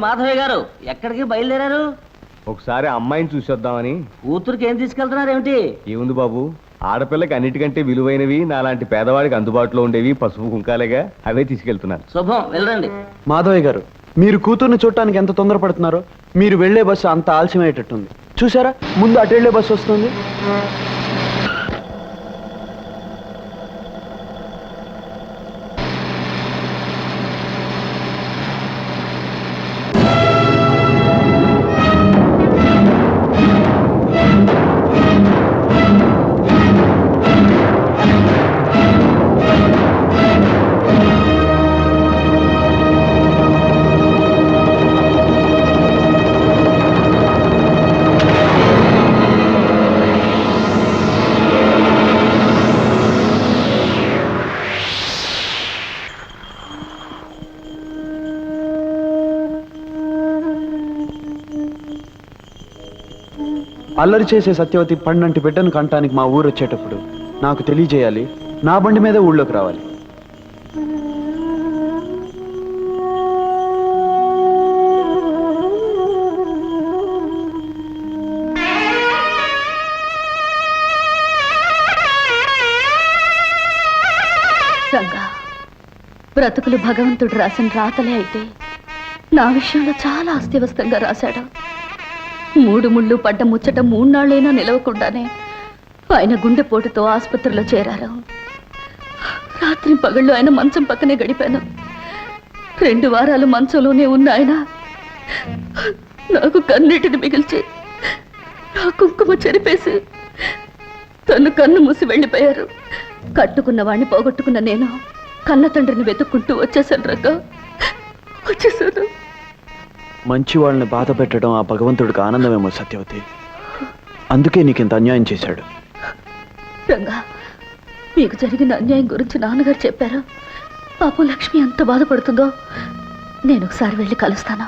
మాధవయ్య గారు ఎక్కడికి బయలుదేరారు? ఒకసారి అమ్మాయిని చూసొద్దామని. కూతురికి ఏం తీసుకెళ్తున్నారు ఏమిటి? ఏముంది బాబు, ఆడపిల్లకి అన్నిటికంటే విలువైనవి నాలాంటి పేదవాడికి అందుబాటులో ఉండేవి పసుపు కుంకాలేగా, అవే తీసుకెళ్తున్నాను. శుభం, వెళ్ళండి. మాధవయ్య గారు, మీరు కూతుర్ని చూడటానికి ఎంత తొందరపడుతున్నారో. మీరు వెళ్లే బస్సు అంత ఆలస్యమయ్యేటట్టుంది. చూసారా, ముందు అటు వెళ్లే బస్సు వస్తుంది. అల్లరి చేసే సత్యవతి పండంటి బిడ్డను కంటానికి మా ఊరు వచ్చేటప్పుడు నాకు తెలియజేయాలి. నా బండి మీద ఊళ్ళోకి రావాలి. రంగా, బ్రతుకులు భగవంతుడు రాసిన రాతలే అయితే నా విషయంలో చాలా అస్తవ్యస్తంగా రాశాడు. 3 ముళ్ళు పడ్డ ముచ్చట 3 నాళ్ళైనా నిలవకుండానే ఆయన గుండెపోటుతో ఆసుపత్రిలో చేరారు. రాత్రి పగళ్ళు ఆయన మంచం పక్కనే గడిపాను. 2 వారాలు మంచంలోనే ఉన్న ఆయన నాకు కన్నీటిని మిగిల్చి నా కుంకుమ చెరిపేసి తను కన్ను మూసి వెళ్ళిపోయారు. కట్టుకున్న వాడిని పోగొట్టుకున్న నేను కన్న తండ్రిని వెతుక్కుంటూ వచ్చేసాను రంగా, వచ్చేసాను. మంచి వాళ్ళని బాధ పెట్టడం ఆ భగవంతుడికి ఆనందమేమో సత్యవతి. అందుకే నీకింత అన్యాయం చేశాడు. రంగా, మీకు జరిగిన అన్యాయం గురించి నాన్నగారు చెప్పారు. పాపం లక్ష్మి ఎంత బాధపడుతుందో నేను ఒకసారి వెళ్ళి కలుస్తాను.